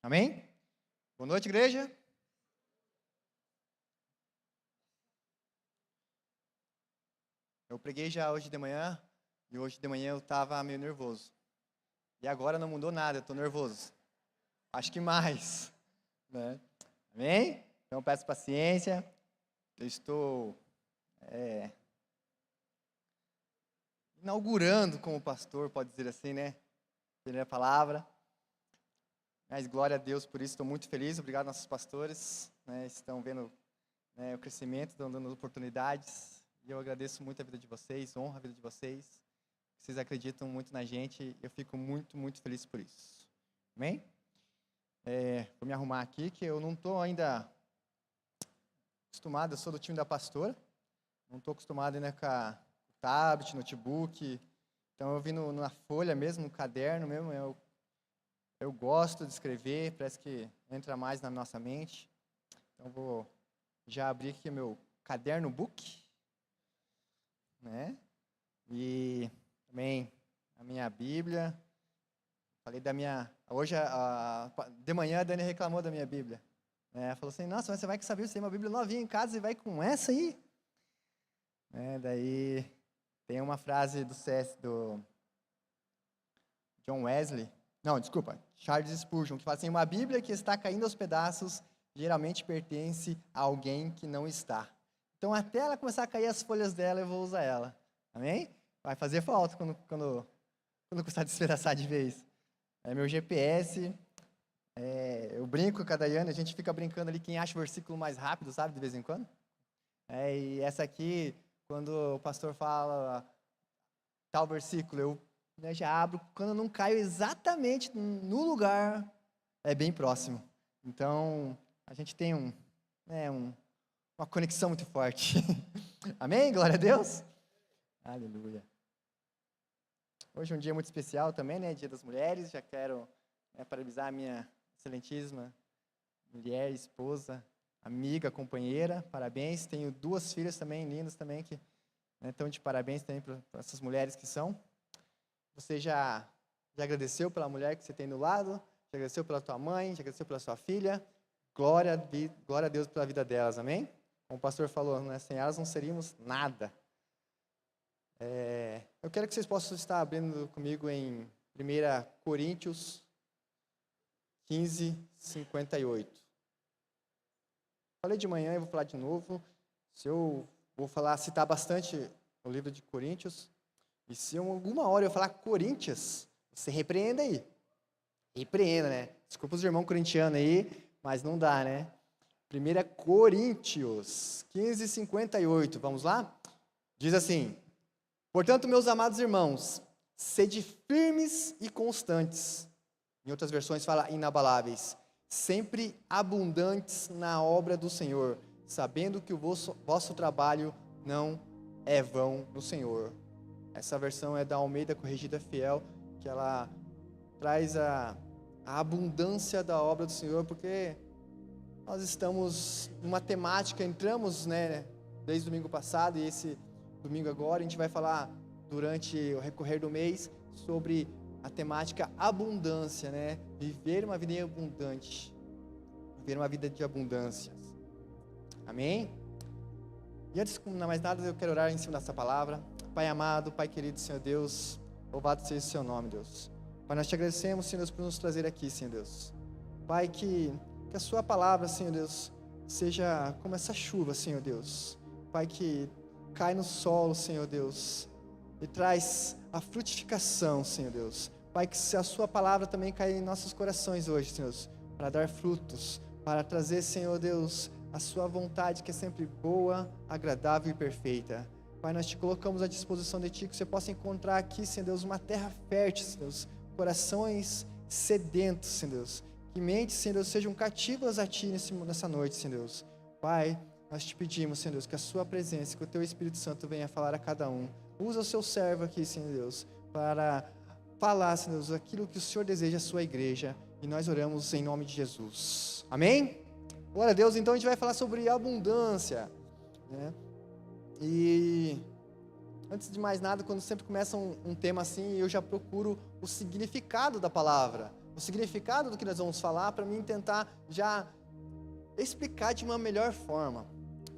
Amém? Boa noite, igreja. Eu preguei já hoje de manhã, e hoje de manhã eu estava meio nervoso. E agora não mudou nada, eu estou nervoso. Acho que mais, né? Amém? Então peço paciência. Eu estou inaugurando como pastor, pode dizer assim, né? Primeira palavra. Mas glória a Deus por isso, estou muito feliz. Obrigado nossos pastores, né? Estão vendo, né, o crescimento, estão dando oportunidades. E eu agradeço muito a vida de vocês, honro a vida de vocês. Vocês acreditam muito na gente, eu fico muito, muito feliz por isso. Amém? Vou me arrumar aqui, que eu não estou ainda acostumado, eu sou do time da pastora. Não estou acostumado ainda com a tablet, notebook. Então eu vim na folha mesmo, no caderno mesmo. Eu gosto de escrever, parece que entra mais na nossa mente. Então vou já abrir aqui meu caderno book, né? E também a minha Bíblia. Falei da minha... Hoje, de manhã, a Dani reclamou da minha Bíblia. Falou assim, nossa, mas você vai com essa Bíblia, você tem uma Bíblia novinha em casa e vai com essa aí? Daí tem uma frase do John Wesley, não, desculpa, Charles Spurgeon, que fala assim, uma Bíblia que está caindo aos pedaços geralmente pertence a alguém que não está. Então, até ela começar a cair as folhas dela, eu vou usar ela. Amém? Vai fazer falta quando começar a despedaçar de vez. É meu GPS, eu brinco com a Daiane, a gente fica brincando ali quem acha o versículo mais rápido, sabe, de vez em quando. E essa aqui, quando o pastor fala tal versículo, eu já abro, quando eu não caio exatamente no lugar, é bem próximo. Então, a gente tem uma conexão muito forte. Amém? Glória a Deus? Aleluia. Hoje é um dia muito especial também, né? Dia das Mulheres. Já quero parabenizar a minha excelentíssima mulher, esposa, amiga, companheira. Parabéns. Tenho 2 filhas também, lindas também, que estão de parabéns também para essas mulheres que são. Você já agradeceu pela mulher que você tem do lado? Já agradeceu pela tua mãe? Já agradeceu pela sua filha? Glória a Deus pela vida delas, amém? Como o pastor falou, né? Sem elas não seríamos nada. Eu quero que vocês possam estar abrindo comigo em 1 Coríntios 15, 58. Falei de manhã e vou falar de novo. Eu vou citar bastante o livro de Coríntios. E se alguma hora eu falar Coríntios, você repreenda aí. Repreenda, né? Desculpa os irmãos corintianos aí, mas não dá, né? 1 Coríntios 15, 58. Vamos lá? Diz assim: portanto, meus amados irmãos, sede firmes e constantes. Em outras versões fala inabaláveis. Sempre abundantes na obra do Senhor, sabendo que o vosso trabalho não é vão no Senhor. Essa versão é da Almeida Corrigida Fiel, que ela traz a abundância da obra do Senhor, porque nós estamos numa temática, entramos, né, desde o domingo passado, e esse domingo agora, a gente vai falar durante o recorrer do mês sobre a temática abundância, né? Viver uma vida abundante, viver uma vida de abundâncias. Amém? E antes de mais nada, eu quero orar em cima dessa palavra. Pai amado, Pai querido, Senhor Deus, louvado seja o seu nome, Deus. Pai, nós te agradecemos, Senhor Deus, por nos trazer aqui, Senhor Deus. Pai, que a sua palavra, Senhor Deus, seja como essa chuva, Senhor Deus. Pai, que cai no solo, Senhor Deus, e traz a frutificação, Senhor Deus. Pai, que a sua palavra também caia em nossos corações hoje, Senhor Deus, para dar frutos, para trazer, Senhor Deus, a sua vontade que é sempre boa, agradável e perfeita. Pai, nós te colocamos à disposição de Ti, que você possa encontrar aqui, Senhor Deus, uma terra fértil, Senhor Deus, corações sedentos, Senhor Deus, que mentes, Senhor Deus, sejam cativas a Ti nessa noite, Senhor Deus. Pai, nós te pedimos, Senhor Deus, que a sua presença, que o Teu Espírito Santo venha falar a cada um. Usa o seu servo aqui, Senhor Deus, para falar, Senhor Deus, aquilo que o Senhor deseja à sua igreja, e nós oramos em nome de Jesus. Amém? Glória a Deus. Então a gente vai falar sobre abundância, né? E antes de mais nada, quando sempre começa um tema assim, eu já procuro o significado da palavra. o significado do que nós vamos falar, para mim tentar já explicar de uma melhor forma.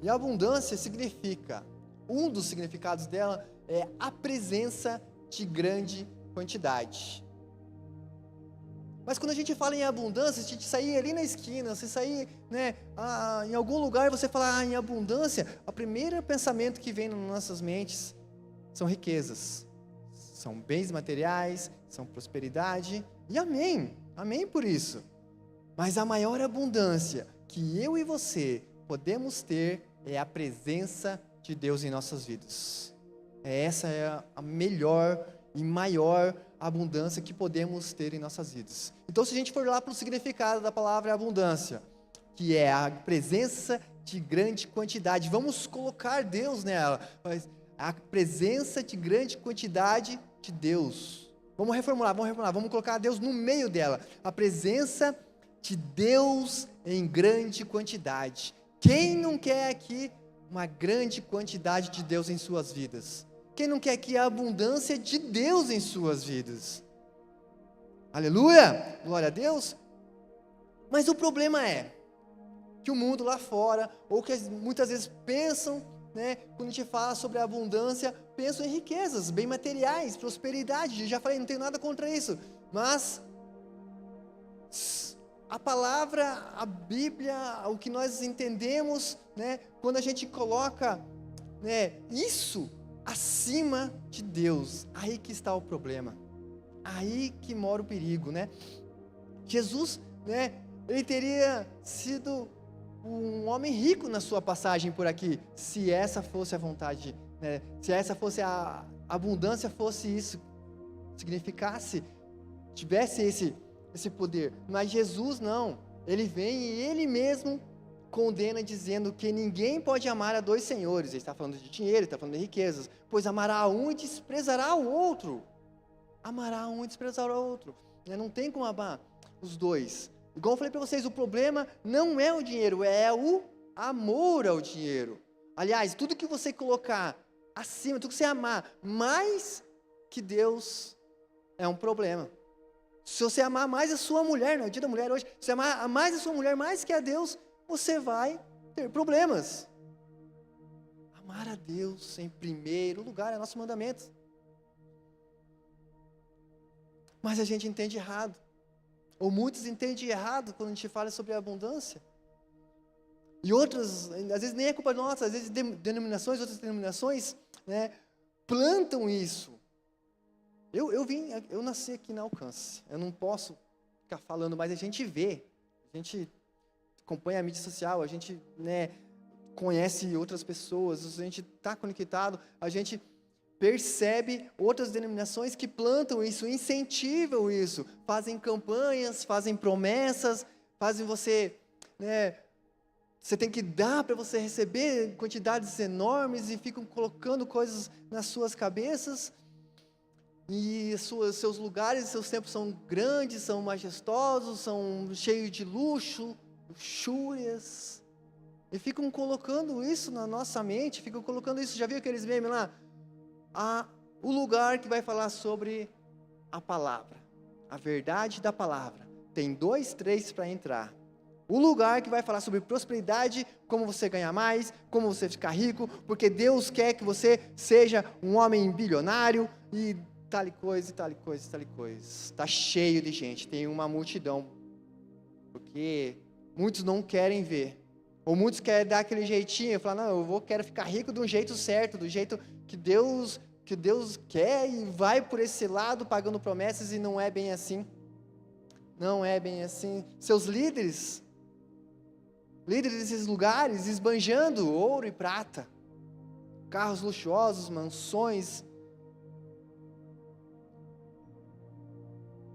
E abundância significa, um dos significados dela é a presença de grande quantidade. Mas quando a gente fala em abundância, se a gente sair ali na esquina, se sair, em algum lugar, você falar em abundância, o primeiro pensamento que vem nas nossas mentes são riquezas, são bens materiais, são prosperidade, e amém por isso. Mas a maior abundância que eu e você podemos ter é a presença de Deus em nossas vidas. Essa é a melhor e maior abundância que podemos ter em nossas vidas. Então, se a gente for lá para o significado da palavra abundância, que é a presença de grande quantidade, vamos colocar Deus nela, mas a presença de grande quantidade de Deus. Vamos reformular, vamos colocar Deus no meio dela, a presença de Deus em grande quantidade. Quem não quer aqui uma grande quantidade de Deus em suas vidas? Quem não quer aqui a abundância de Deus em suas vidas? Aleluia! Glória a Deus! Mas o problema é que o mundo lá fora, ou que muitas vezes pensam, quando a gente fala sobre a abundância, pensam em riquezas, bem materiais, prosperidade. Eu já falei, não tenho nada contra isso, mas a palavra, a Bíblia, o que nós entendemos, quando a gente coloca isso acima de Deus, aí que está o problema, aí que mora o perigo, Jesus, ele teria sido um homem rico na sua passagem por aqui, se essa fosse a vontade, se essa fosse a abundância, fosse isso, significasse, tivesse esse poder. Mas Jesus não, ele vem e ele mesmo condena, dizendo que ninguém pode amar a dois senhores. Ele está falando de dinheiro, ele está falando de riquezas, pois amará um e desprezará o outro. Amará um e desprezará o outro. Não tem como amar os dois. Igual eu falei para vocês, o problema não é o dinheiro, é o amor ao dinheiro. Aliás, tudo que você colocar acima, tudo que você amar mais que Deus é um problema. Se você amar mais a sua mulher, no dia da mulher hoje, se você amar mais a sua mulher mais que a Deus, você vai ter problemas. Amar a Deus em primeiro lugar é nosso mandamento. Mas a gente entende errado. Ou muitos entendem errado quando a gente fala sobre a abundância. E outras, às vezes nem é culpa nossa, às vezes outras denominações, plantam isso. Eu nasci aqui na Alcance, eu não posso ficar falando, mas a gente vê, a gente acompanha a mídia social, a gente conhece outras pessoas, a gente está conectado, a gente percebe outras denominações que plantam isso, incentivam isso, fazem campanhas, fazem promessas, fazem você, você tem que dar para você receber quantidades enormes e ficam colocando coisas nas suas cabeças. E seus lugares, seus templos são grandes, são majestosos, são cheios de luxúrias. E ficam colocando isso na nossa mente, ficam colocando isso. Já viu aqueles memes lá? O lugar que vai falar sobre a palavra, a verdade da palavra. Tem 2, 3 para entrar. O lugar que vai falar sobre prosperidade, como você ganhar mais, como você ficar rico, porque Deus quer que você seja um homem bilionário e tal coisa, tal coisa, tal coisa. Está cheio de gente, tem uma multidão. Porque muitos não querem ver. Ou muitos querem dar aquele jeitinho, falar, não, quero ficar rico de um jeito certo, do jeito que Deus quer, e vai por esse lado, pagando promessas, e não é bem assim. Não é bem assim. Seus líderes desses lugares, esbanjando ouro e prata, carros luxuosos, mansões,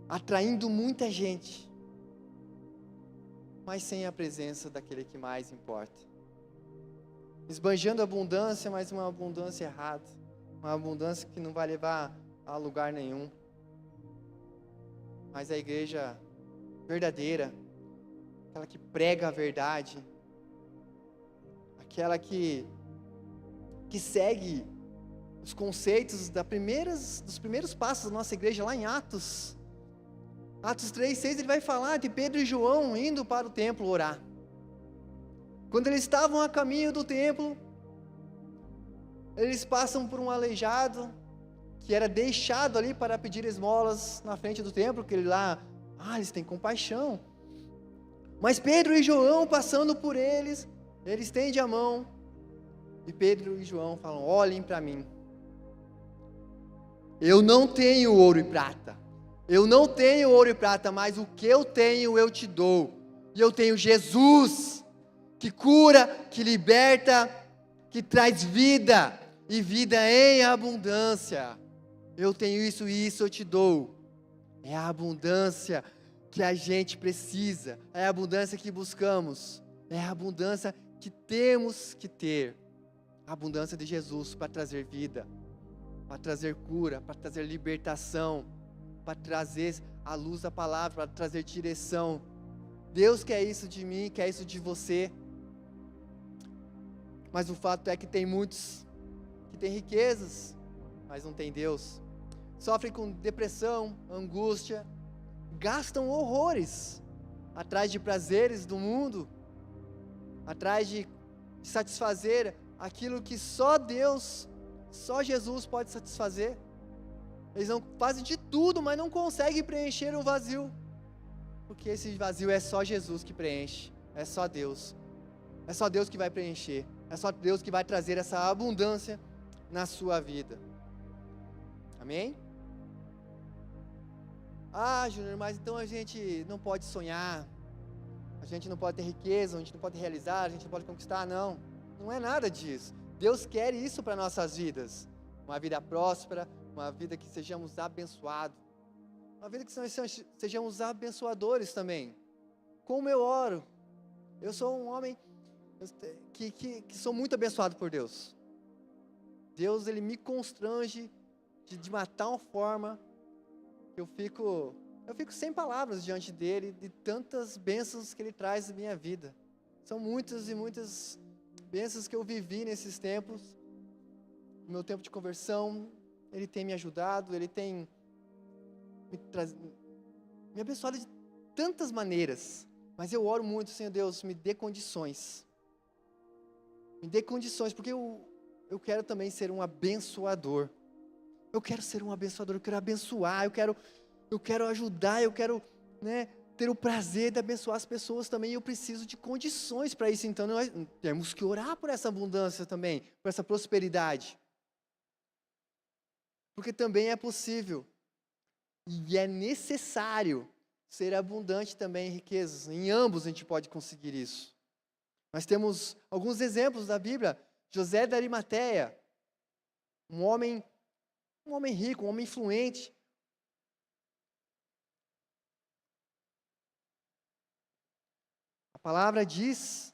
atraindo muita gente, mas sem a presença daquele que mais importa. Esbanjando abundância, mas uma abundância errada, uma abundância que não vai levar a lugar nenhum. Mas a igreja verdadeira, aquela que prega a verdade, aquela que segue os conceitos dos primeiros passos da nossa igreja lá em Atos, Atos 3:6 ele vai falar de Pedro e João indo para o templo orar. Quando eles estavam a caminho do templo, eles passam por um aleijado, que era deixado ali para pedir esmolas na frente do templo, que ele lá, eles têm compaixão. Mas Pedro e João passando por eles estendem a mão, e Pedro e João falam: olhem para mim, eu não tenho ouro e prata, mas o que eu tenho eu te dou, e eu tenho Jesus, que cura, que liberta, que traz vida, e vida em abundância. Eu tenho isso e isso eu te dou. É a abundância que a gente precisa, é a abundância que buscamos, é a abundância que temos que ter. A abundância de Jesus para trazer vida, para trazer cura, para trazer libertação, para trazer a luz da palavra, para trazer direção. Deus quer isso de mim, quer isso de você. Mas o fato é que tem muitos que têm riquezas, mas não tem Deus. Sofrem com depressão, angústia, gastam horrores atrás de prazeres do mundo, atrás de satisfazer aquilo que só Deus, só Jesus pode satisfazer. Eles não fazem de tudo, mas não conseguem preencher um vazio, porque esse vazio é só Jesus que preenche, é só Deus que vai preencher, é só Deus que vai trazer essa abundância na sua vida. Amém? Júnior, mas então a gente não pode sonhar, a gente não pode ter riqueza, a gente não pode realizar, a gente não pode conquistar. Não é nada disso. Deus quer isso para nossas vidas, uma vida próspera, uma vida que sejamos abençoados, uma vida que sejamos abençoadores também. Como eu oro, eu sou um homem que sou muito abençoado por Deus. Deus, Ele me constrange de uma tal forma que eu fico sem palavras diante dEle, de tantas bênçãos que Ele traz na minha vida. São muitas e muitas bênçãos que eu vivi nesses tempos. No meu tempo de conversão, Ele tem me ajudado, Ele tem me abençoado de tantas maneiras. Mas eu oro muito: Senhor Deus, me dê condições. Me dê condições, porque eu quero também ser um abençoador. Eu quero ser um abençoador, eu quero abençoar, eu quero ajudar, eu quero, ter o prazer de abençoar as pessoas também. E eu preciso de condições para isso. Então nós temos que orar por essa abundância também, por essa prosperidade. Porque também é possível e é necessário ser abundante também em riquezas. Em ambos a gente pode conseguir isso. Nós temos alguns exemplos da Bíblia. José da Arimateia, um homem rico, um homem influente. A palavra diz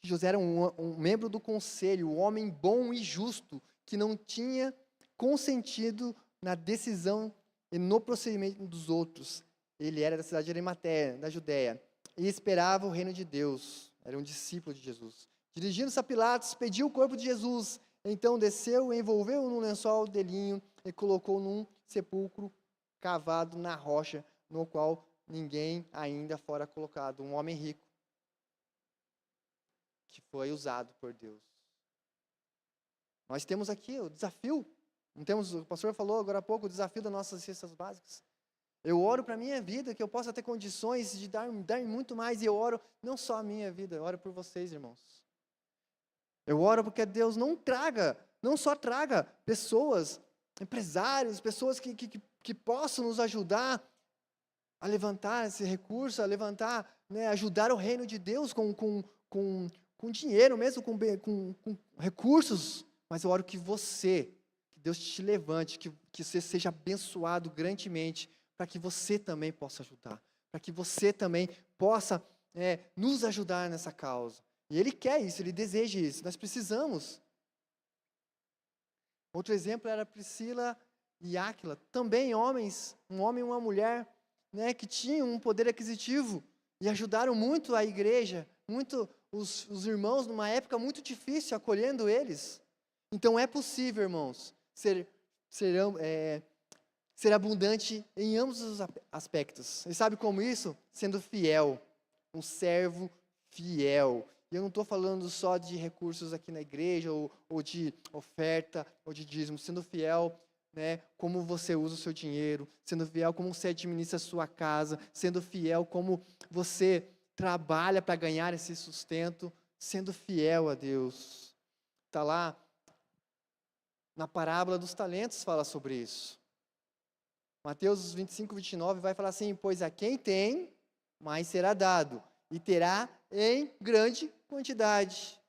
que José era um membro do conselho, um homem bom e justo, que não tinha consentido na decisão e no procedimento dos outros. Ele era da cidade de Arimateia, da Judéia, e esperava o reino de Deus. Era um discípulo de Jesus. Dirigindo-se a Pilatos, pediu o corpo de Jesus. Então desceu, envolveu-o num lençol de linho e colocou num sepulcro cavado na rocha, no qual ninguém ainda fora colocado. Um homem rico, que foi usado por Deus. Nós temos aqui o desafio, o pastor falou agora há pouco, o desafio das nossas cestas básicas. Eu oro para a minha vida, que eu possa ter condições de dar muito mais, e eu oro não só a minha vida, eu oro por vocês, irmãos. Eu oro porque Deus não só traga pessoas, empresários, pessoas que possam nos ajudar a levantar esse recurso, a levantar, ajudar o reino de Deus com dinheiro mesmo, com recursos. Mas eu oro que Deus te levante, que você seja abençoado grandemente, para que você também possa ajudar, para que você também possa nos ajudar nessa causa. E Ele quer isso, Ele deseja isso, nós precisamos. Outro exemplo era Priscila e Áquila, também homens, um homem e uma mulher, que tinham um poder aquisitivo e ajudaram muito a igreja, muito os irmãos numa época muito difícil, acolhendo eles. Então é possível, irmãos, ser ser abundante em ambos os aspectos. E sabe como isso? Sendo fiel, um servo fiel. E eu não estou falando só de recursos aqui na igreja, ou de oferta, ou de dízimo. Sendo fiel, né, como você usa o seu dinheiro, sendo fiel como você administra a sua casa, sendo fiel como você trabalha para ganhar esse sustento, sendo fiel a Deus. Está lá, na parábola dos talentos fala sobre isso. Mateus 25, 29 vai falar assim: pois a quem tem, mais será dado, e terá em grande quantidade.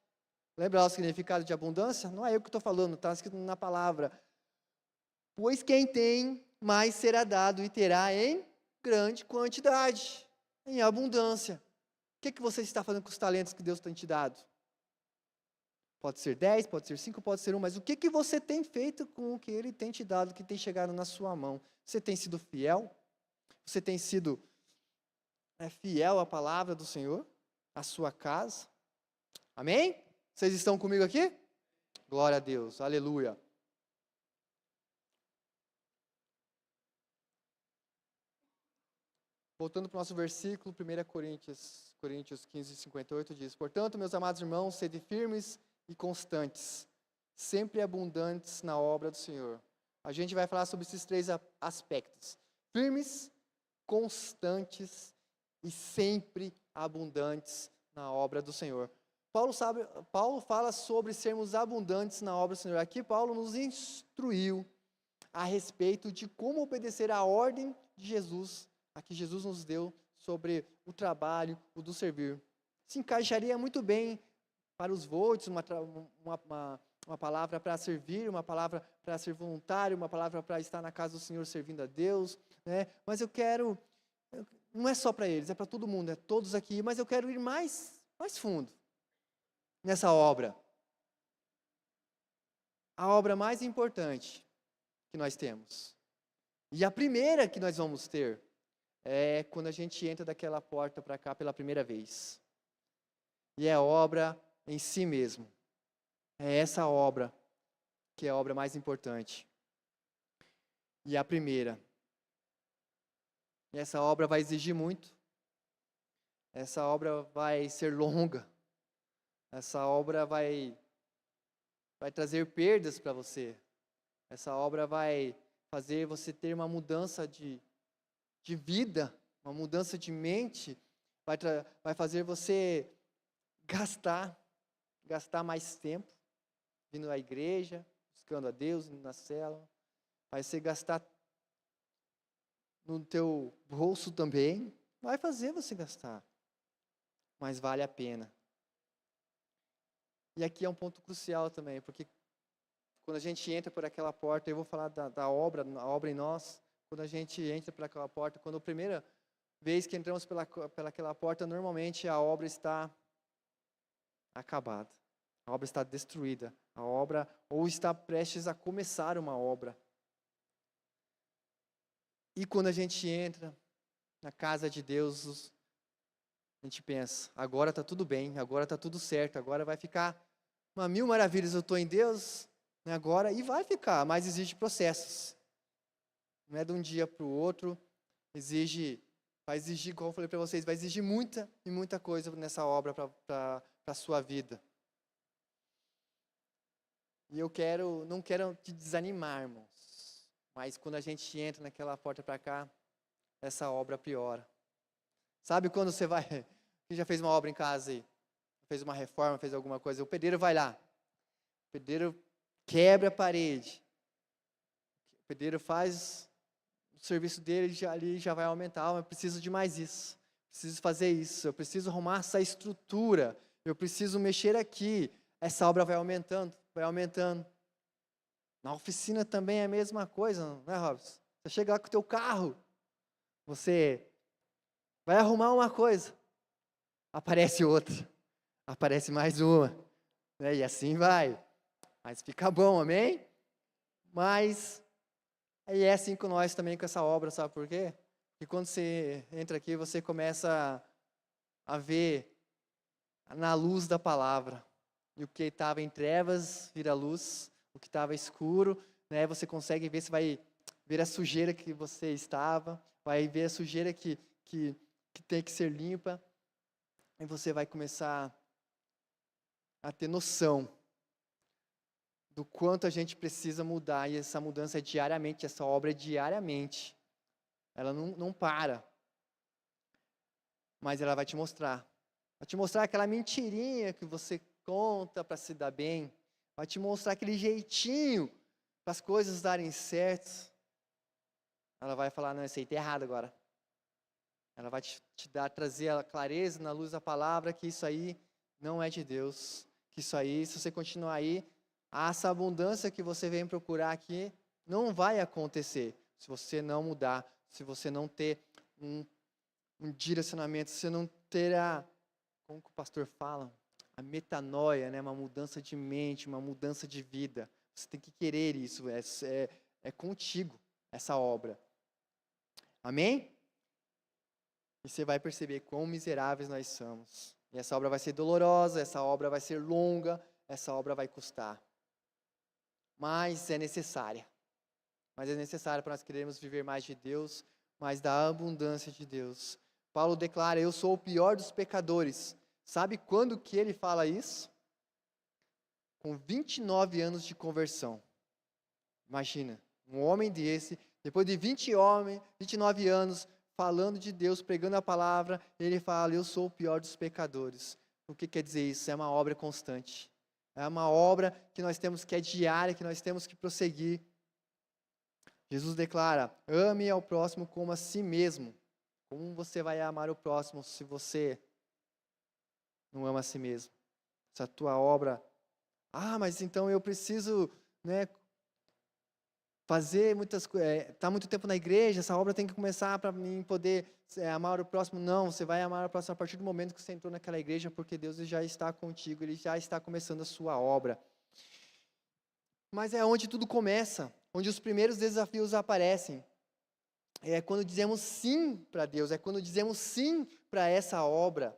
Lembra o significado de abundância? Não é eu que estou falando, está escrito na palavra. Pois quem tem, mais será dado, e terá em grande quantidade, em abundância. O que você está fazendo com os talentos que Deus tem te dado? Pode ser 10, pode ser 5, pode ser 1, mas o que você tem feito com o que Ele tem te dado, que tem chegado na sua mão? Você tem sido fiel? Você tem sido fiel à palavra do Senhor? À sua casa? Amém? Vocês estão comigo aqui? Glória a Deus, aleluia. Voltando para o nosso versículo, 1 Coríntios 15, 58, diz: portanto, meus amados irmãos, sede firmes e constantes, sempre abundantes na obra do Senhor. A gente vai falar sobre esses três aspectos: firmes, constantes e sempre abundantes na obra do Senhor. Paulo fala sobre sermos abundantes na obra do Senhor. Aqui Paulo nos instruiu a respeito de como obedecer à ordem de Jesus, a que Jesus nos deu sobre o trabalho, o do servir. Se encaixaria muito bem para os votos, uma palavra para servir, uma palavra para ser voluntário, uma palavra para estar na casa do Senhor servindo a Deus, né? Mas eu quero, não é só para eles, é para todo mundo, é todos aqui, mas eu quero ir mais fundo nessa obra. A obra mais importante que nós temos. E a primeira que nós vamos ter é quando a gente entra daquela porta para cá pela primeira vez. E é a obra em si mesmo. É essa obra que é a obra mais importante. E a primeira. E essa obra vai exigir muito. Essa obra vai ser longa. Essa obra vai trazer perdas para você. Essa obra vai fazer você ter uma mudança de vida, uma mudança de mente, vai fazer você gastar mais tempo vindo à igreja, buscando a Deus, indo na célula. Vai ser gastar no teu bolso também, vai fazer você gastar, mas vale a pena. E aqui é um ponto crucial também, porque quando a gente entra por aquela porta, eu vou falar da obra, a obra em nós. Quando a gente entra por aquela porta, quando a primeira vez que entramos pelaquela porta, normalmente a obra está acabada. A obra está destruída. A obra, ou está prestes a começar uma obra. E quando a gente entra na casa de Deus, a gente pensa, agora está tudo bem, agora está tudo certo, agora vai ficar uma mil maravilhas, eu estou em Deus, né, agora, e vai ficar, mas exige processos. Não é de um dia para o outro, vai exigir, como eu falei para vocês, vai exigir muita coisa nessa obra para a sua vida. E não quero te desanimar, irmãos, mas quando a gente entra naquela porta para cá, essa obra piora. Sabe quando você vai, quem já fez uma obra em casa aí, fez uma reforma, fez alguma coisa, o pedreiro vai lá, o pedreiro quebra a parede, o pedreiro faz o serviço dele, ali já vai aumentar, eu preciso de mais isso, preciso fazer isso, eu preciso arrumar essa estrutura, eu preciso mexer aqui, essa obra vai aumentando. Na oficina também é a mesma coisa, não é, Robson? Você chega lá com o teu carro, você vai arrumar uma coisa, aparece outra, aparece mais uma, né? E assim vai. Mas fica bom, amém? Mas é assim com nós também, com essa obra, sabe por quê? Porque quando você entra aqui, você começa a ver na luz da palavra. E o que estava em trevas vira luz, o que estava escuro, né? Você consegue ver, você vai ver a sujeira que você estava, vai ver a sujeira que tem que ser limpa, e você vai começar a ter noção do quanto a gente precisa mudar, e essa mudança é diariamente, essa obra é diariamente, ela não para, mas ela vai te mostrar aquela mentirinha que você conta para se dar bem, vai te mostrar aquele jeitinho para as coisas darem certo. Ela vai falar, não, isso aí está errado agora. Ela vai trazer a clareza na luz da palavra que isso aí não é de Deus, que isso aí, se você continuar aí, essa abundância que você vem procurar aqui não vai acontecer se você não mudar, se você não ter um direcionamento, se você não ter como que o pastor fala? A metanoia, né? Uma mudança de mente, uma mudança de vida. Você tem que querer isso, é contigo essa obra. Amém? E você vai perceber quão miseráveis nós somos. E essa obra vai ser dolorosa, essa obra vai ser longa, essa obra vai custar. Mas é necessária. Mas é necessária para nós querermos viver mais de Deus, mais da abundância de Deus. Paulo declara, eu sou o pior dos pecadores. Sabe quando que ele fala isso? Com 29 anos de conversão. Imagina, um homem desse, depois de 29 anos, falando de Deus, pregando a palavra, ele fala, eu sou o pior dos pecadores. O que quer dizer isso? É uma obra constante. É uma obra que nós temos que é diária, que nós temos que prosseguir. Jesus declara, ame ao próximo como a si mesmo. Como você vai amar o próximo se você não ama a si mesmo? Se a tua obra... mas então eu preciso, né, fazer muitas coisas, estar muito tempo na igreja, essa obra tem que começar para mim poder amar o próximo. Não, você vai amar o próximo a partir do momento que você entrou naquela igreja, porque Deus já está contigo, Ele já está começando a sua obra. Mas é onde tudo começa, onde os primeiros desafios aparecem. É quando dizemos sim para Deus, é quando dizemos sim para essa obra.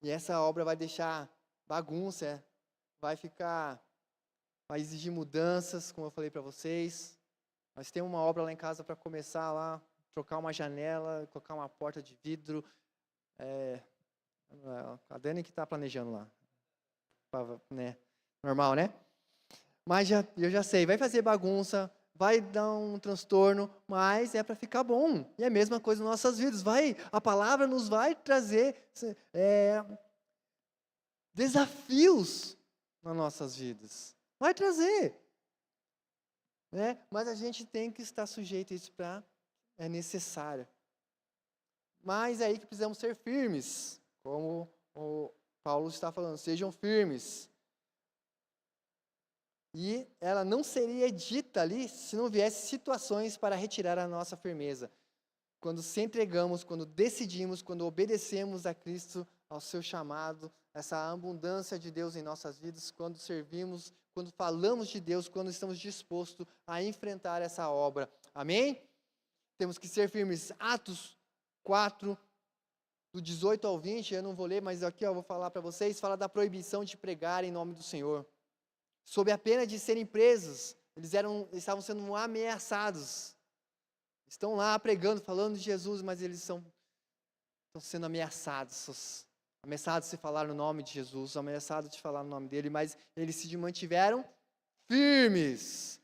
E essa obra vai deixar bagunça, vai exigir mudanças, como eu falei para vocês. Nós temos uma obra lá em casa para começar lá, trocar uma janela, colocar uma porta de vidro. A Dani que está planejando lá. Né? Normal, né? Mas eu já sei, vai fazer bagunça, vai dar um transtorno, mas é para ficar bom. E é a mesma coisa nas nossas vidas. A palavra nos vai trazer desafios nas nossas vidas. Vai trazer. Né? Mas a gente tem que estar sujeito a isso, é necessário. Mas é aí que precisamos ser firmes, como o Paulo está falando, sejam firmes. E ela não seria dita ali se não viesse situações para retirar a nossa firmeza. Quando se entregamos, quando decidimos, quando obedecemos a Cristo, ao seu chamado, essa abundância de Deus em nossas vidas, quando servimos, quando falamos de Deus, quando estamos dispostos a enfrentar essa obra. Amém? Temos que ser firmes. Atos 4, do 18 ao 20, eu não vou ler, mas aqui eu vou falar para vocês, fala da proibição de pregar em nome do Senhor. Sob a pena de serem presos, eles estavam sendo ameaçados. Estão lá pregando, falando de Jesus, mas eles estão sendo ameaçados. Ameaçados de falar no nome de Jesus, ameaçados de falar no nome dele, mas eles se mantiveram firmes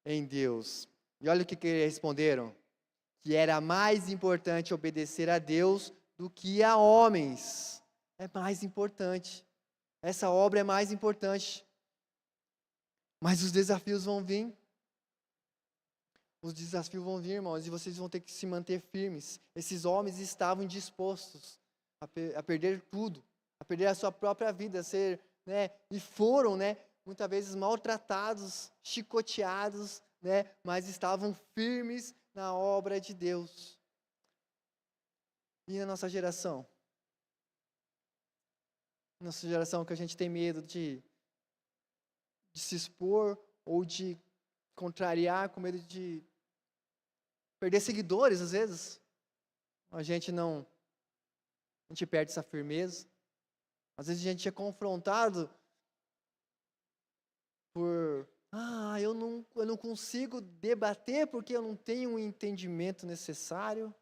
em Deus. E olha o que eles responderam: que era mais importante obedecer a Deus do que a homens. É mais importante. Essa obra é mais importante. Mas os desafios vão vir. Os desafios vão vir, irmãos, e vocês vão ter que se manter firmes. Esses homens estavam dispostos a perder tudo, a perder a sua própria vida, e foram, muitas vezes maltratados, chicoteados, mas estavam firmes na obra de Deus. E na nossa geração? Nossa geração que a gente tem medo de se expor ou de contrariar, com medo de perder seguidores, às vezes. A gente perde essa firmeza. Às vezes a gente é confrontado por, eu não não consigo debater porque eu não tenho o entendimento necessário.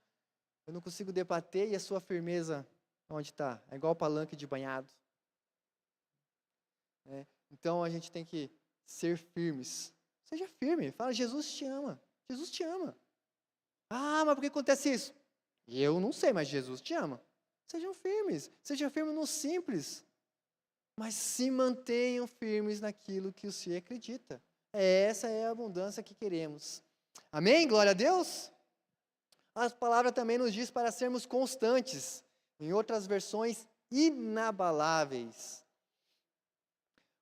Eu não consigo debater e a sua firmeza, onde está? É igual palanque de banhado. Então a gente tem que ser firmes. Seja firme, fala, Jesus te ama. Jesus te ama. Ah, mas por que acontece isso? Eu não sei, mas Jesus te ama. Sejam firmes no simples. Mas se mantenham firmes naquilo que você acredita. Essa é a abundância que queremos. Amém? Glória a Deus? A palavra também nos diz para sermos constantes. Em outras versões, inabaláveis.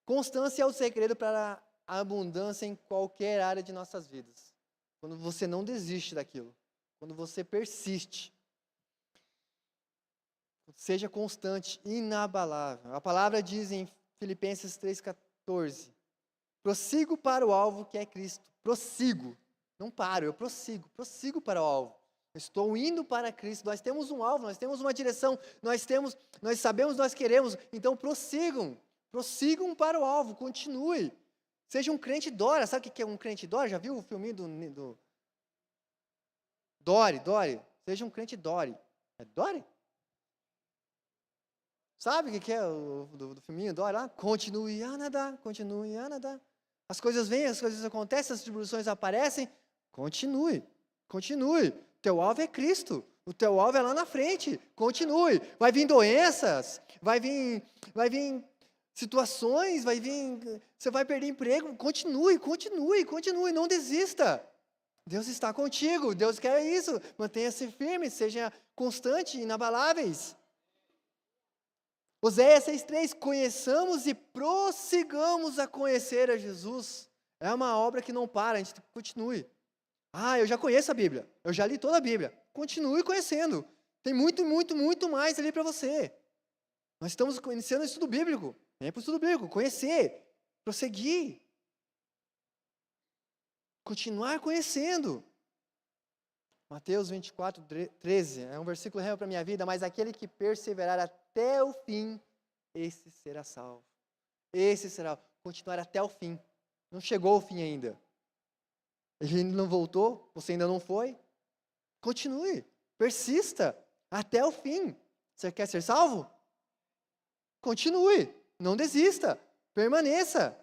Constância é o segredo para a abundância em qualquer área de nossas vidas. Quando você não desiste daquilo. Quando você persiste. Seja constante, inabalável. A palavra diz em Filipenses 3,14: prossigo para o alvo que é Cristo. Prossigo. Não paro, eu prossigo. Prossigo para o alvo. Eu estou indo para Cristo. Nós temos um alvo, nós temos uma direção. Nós sabemos, nós queremos. Então prossigam. Prossigam para o alvo. Continue. Seja um crente Dora. Sabe o que é um crente Dora? Já viu o filminho do Dory? Seja um crente Dory. É Dory? Sabe o que é do filminho Dory lá? Continue a nadar, continue a nadar. As coisas vêm, as coisas acontecem, as tribulações aparecem. Continue. Teu alvo é Cristo. O teu alvo é lá na frente. Continue. Vai vir doenças, vai vir situações, você vai perder emprego. Continue. Não desista. Deus está contigo. Deus quer isso. Mantenha-se firme, seja constante, inabaláveis. Oséias 6,3, conheçamos e prossigamos a conhecer a Jesus. É uma obra que não para, a gente continue. Ah, eu já conheço a Bíblia, eu já li toda a Bíblia. Continue conhecendo. Tem muito mais ali para você. Nós estamos iniciando o estudo bíblico. Vem para o estudo bíblico, conhecer, prosseguir. Continuar conhecendo. Mateus 24:13, é um versículo real para a minha vida, mas aquele que perseverar até o fim, esse será salvo. Esse será, continuar até o fim. Não chegou ao fim ainda. Ele ainda não voltou, você ainda não foi. Continue, persista até o fim. Você quer ser salvo? Continue, não desista, permaneça,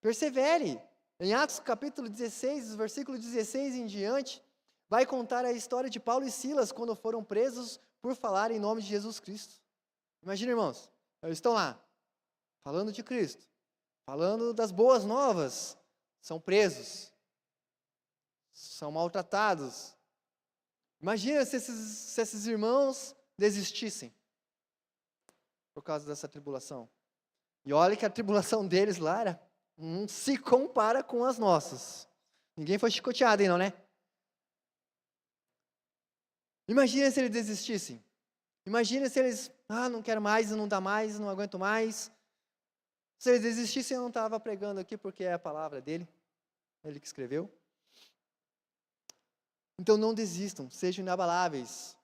persevere. Em Atos capítulo 16, versículo 16 em diante, vai contar a história de Paulo e Silas quando foram presos por falar em nome de Jesus Cristo. Imagina, irmãos, eles estão lá, falando de Cristo, falando das boas novas, são presos, são maltratados. Imagina se esses irmãos desistissem por causa dessa tribulação. E olha que a tribulação deles lá não se compara com as nossas. Ninguém foi chicoteado ainda, não, né? Imagina se eles desistissem. Imagina se eles, não quero mais, não dá mais, não aguento mais. Se eles desistissem, eu não estava pregando aqui porque é a palavra dele, ele que escreveu. Então não desistam, sejam inabaláveis.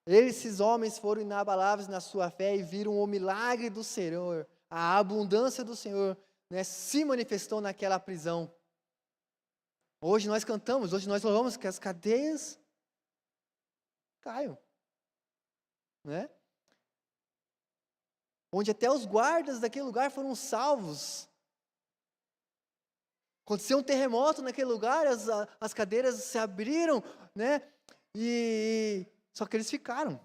Esses homens foram inabaláveis na sua fé e viram o milagre do Senhor, a abundância do Senhor, se manifestou naquela prisão. Hoje nós cantamos, hoje nós louvamos que as cadeias caiam, né? Onde até os guardas daquele lugar foram salvos. Aconteceu um terremoto naquele lugar, as cadeiras se abriram, né? Só que eles ficaram.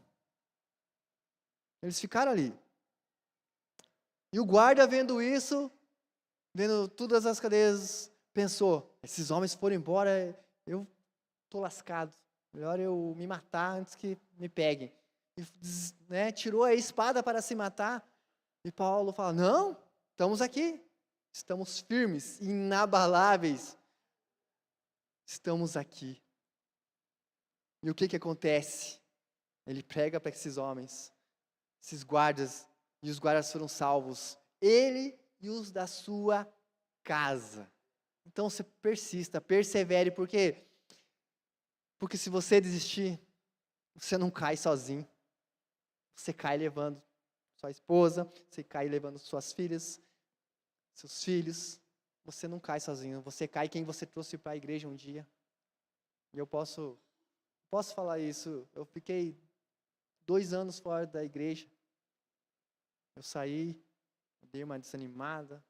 Eles ficaram ali. E o guarda vendo isso, vendo todas as cadeias, pensou, esses homens foram embora, eu estou lascado. Melhor eu me matar antes que me peguem. E, tirou a espada para se matar. E Paulo fala, não, estamos aqui. Estamos firmes, inabaláveis. Estamos aqui. E o que acontece? Ele prega para esses homens, esses guardas, e os guardas foram salvos. Ele e os da sua casa. Então você persista, persevere, porque se você desistir, você não cai sozinho. Você cai levando sua esposa, você cai levando suas filhas, seus filhos. você não cai sozinho, você cai quem você trouxe para a igreja um dia. E eu posso falar isso, eu fiquei 2 anos fora da igreja, eu saí, dei uma desanimada,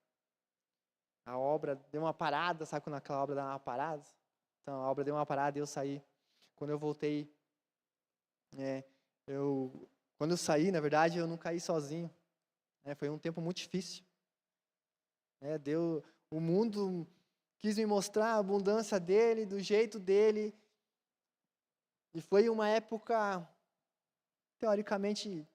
a obra deu uma parada, sabe quando aquela obra dá uma parada? Então a obra deu uma parada e eu saí. Quando eu voltei, quando eu saí, na verdade, eu não caí sozinho. Foi um tempo muito difícil. O mundo quis me mostrar a abundância dele, do jeito dele. E foi uma época, teoricamente,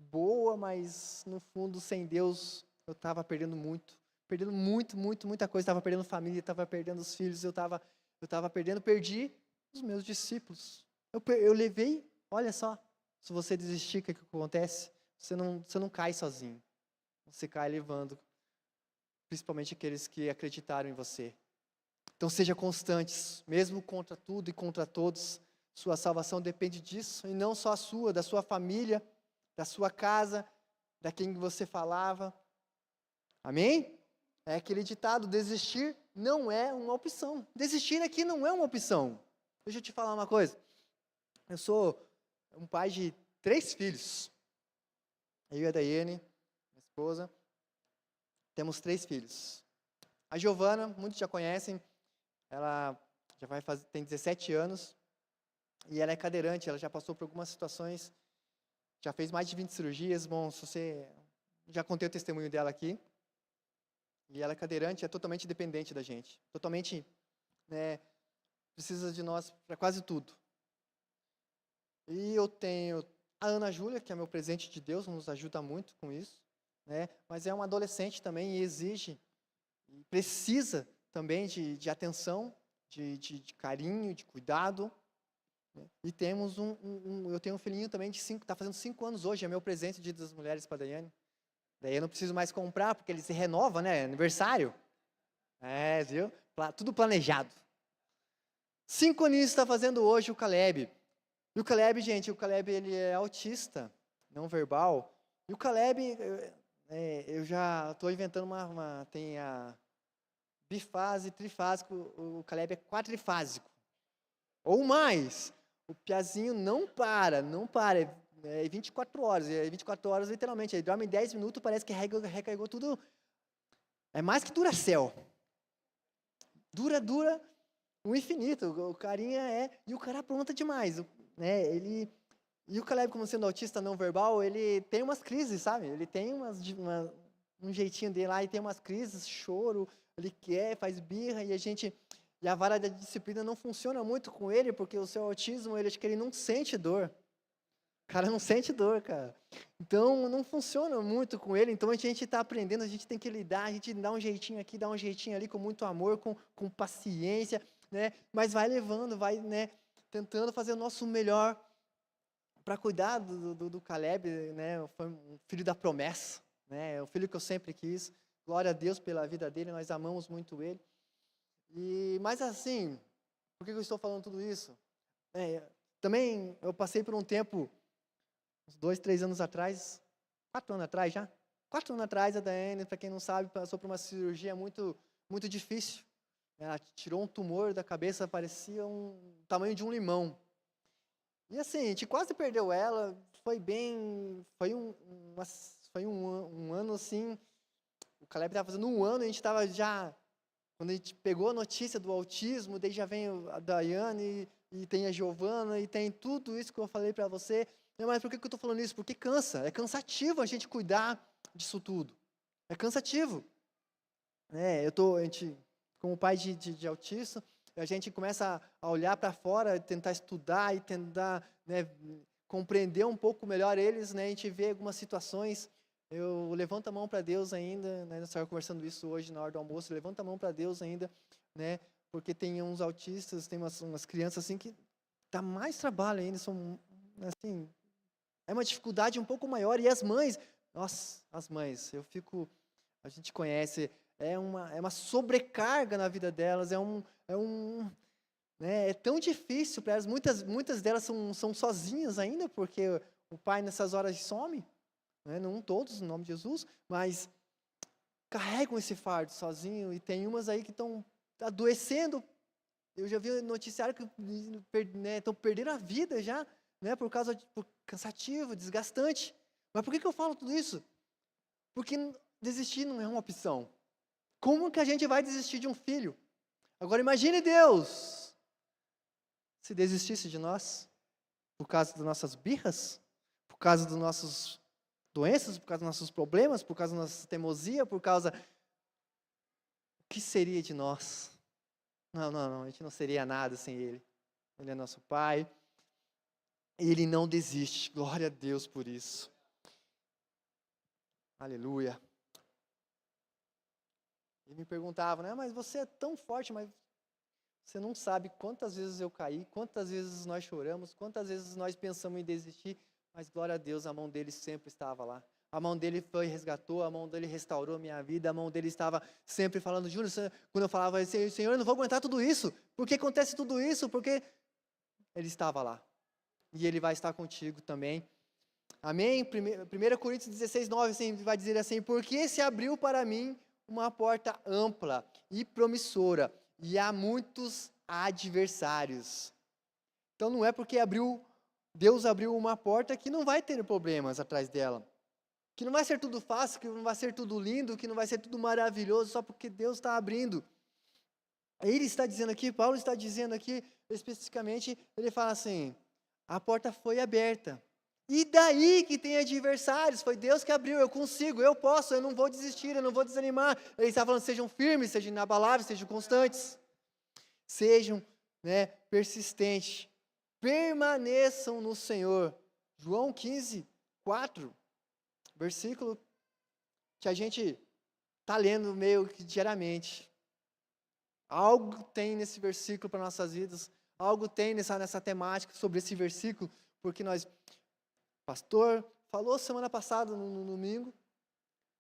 boa, mas no fundo, sem Deus, eu estava perdendo muito. Perdendo muita coisa. Estava perdendo família, estava perdendo os filhos, eu estava perdi os meus discípulos. Eu levei, olha só, se você desistir, o que acontece? Você não cai sozinho. Você cai levando, principalmente aqueles que acreditaram em você. Então seja constantes, mesmo contra tudo e contra todos. Sua salvação depende disso, e não só a sua, da sua família, da sua casa, da quem você falava. Amém? É aquele ditado, desistir não é uma opção. Desistir aqui não é uma opção. Deixa eu te falar uma coisa. Eu sou um pai de 3 filhos. Eu e a Daiane, minha esposa, temos 3 filhos. A Giovana, muitos já conhecem, ela tem 17 anos, e ela é cadeirante, ela já passou por algumas situações, já fez mais de 20 cirurgias, já contei o testemunho dela aqui, e ela é cadeirante, é totalmente dependente da gente, totalmente, precisa de nós para quase tudo. E eu tenho a Ana Júlia, que é meu presente de Deus, nos ajuda muito com isso, mas é uma adolescente também e exige, e precisa também de atenção, de carinho, de cuidado. E temos eu tenho um filhinho também está fazendo 5 anos hoje, é meu presente de Dia das Mulheres para a Daiane. Daí eu não preciso mais comprar, porque ele se renova, aniversário. Viu? Tudo planejado. 5 aninhos está fazendo hoje o Caleb. E o Caleb, gente, ele é autista, não verbal. E o Caleb, eu já estou inventando tem a bifase, trifásico, o Caleb é quadrifásico. Ou mais. O piazinho não para, é 24 horas, 24 horas literalmente, ele dorme 10 minutos, parece que recarregou tudo, é mais que Duracell. Dura o infinito, o carinha e o cara apronta demais, e o Caleb, como sendo autista não verbal, ele tem umas crises, sabe, ele tem um jeitinho dele lá, e tem umas crises, choro, ele faz birra, e a vara da disciplina não funciona muito com ele, porque o seu autismo, acho que ele não sente dor. O cara não sente dor, cara. Então, não funciona muito com ele. Então, a gente está aprendendo, a gente tem que lidar, a gente dá um jeitinho aqui, dá um jeitinho ali, com muito amor, com paciência, mas vai levando, vai, tentando fazer o nosso melhor para cuidar do Caleb, foi um filho da promessa, é o filho que eu sempre quis. Glória a Deus pela vida dele, nós amamos muito ele. Mas assim, por que eu estou falando tudo isso? Também eu passei por um tempo, uns 2, 3 anos atrás, 4 anos atrás já. 4 anos atrás, a Daiane, para quem não sabe, passou por uma cirurgia muito, muito difícil. Ela tirou um tumor da cabeça, parecia o tamanho de um limão. E assim, a gente quase perdeu ela, foi um ano assim, o Caleb estava fazendo 1 ano, a gente estava já... Quando a gente pegou a notícia do autismo, daí já vem a Daiane, e tem a Giovana, e tem tudo isso que eu falei para você. Mas por que eu estou falando isso? Porque cansa, é cansativo a gente cuidar disso tudo. É cansativo. A gente, como pai de autista, a gente começa a olhar para fora, tentar estudar e tentar compreender um pouco melhor eles. A gente vê algumas situações. Eu levanto a mão para Deus ainda, nós estávamos conversando isso hoje na hora do almoço, levanta a mão para Deus ainda, porque tem uns autistas, tem umas crianças assim que dá mais trabalho ainda, são assim, é uma dificuldade um pouco maior, e as mães, nossa, as mães, a gente conhece, é uma sobrecarga na vida delas, é tão difícil para elas, muitas delas são sozinhas ainda, porque o pai nessas horas some. Não todos, em nome de Jesus, mas carregam esse fardo sozinho, e tem umas aí que estão adoecendo. Eu já vi noticiário que estão perdendo a vida já, né, por cansativo, desgastante. Mas por que eu falo tudo isso? Porque desistir não é uma opção. Como que a gente vai desistir de um filho? Agora imagine Deus se desistisse de nós, por causa das nossas birras, por causa das nossas doenças, por causa dos nossos problemas, por causa da nossa teimosia, por causa... O que seria de nós? Não, a gente não seria nada sem Ele. Ele é nosso Pai. Ele não desiste. Glória a Deus por isso. Aleluia. E me perguntavam, né, mas você é tão forte, mas você não sabe quantas vezes eu caí, quantas vezes nós choramos, quantas vezes nós pensamos em desistir, mas glória a Deus, a mão dele sempre estava lá. A mão dele resgatou, a mão dele restaurou a minha vida, a mão dele estava sempre falando, Júnior, quando eu falava, Senhor, eu não vou aguentar tudo isso, por que acontece tudo isso? Porque ele estava lá, e ele vai estar contigo também. Amém? 1 Coríntios 16, 9, assim, vai dizer assim, porque se abriu para mim uma porta ampla e promissora, e há muitos adversários. Então não é porque Deus abriu uma porta que não vai ter problemas atrás dela. Que não vai ser tudo fácil, que não vai ser tudo lindo, que não vai ser tudo maravilhoso, só porque Deus está abrindo. Ele está dizendo aqui, Paulo está dizendo aqui, especificamente, ele fala assim, a porta foi aberta. E daí que tem adversários, foi Deus que abriu, eu consigo, eu posso, eu não vou desistir, eu não vou desanimar. Ele está falando, sejam firmes, sejam inabaláveis, sejam constantes. Sejam, persistentes. Permaneçam no Senhor. João 15, 4, versículo que a gente está lendo meio que diariamente. Algo tem nesse versículo para nossas vidas, algo tem nessa temática sobre esse versículo, porque pastor falou semana passada, no domingo,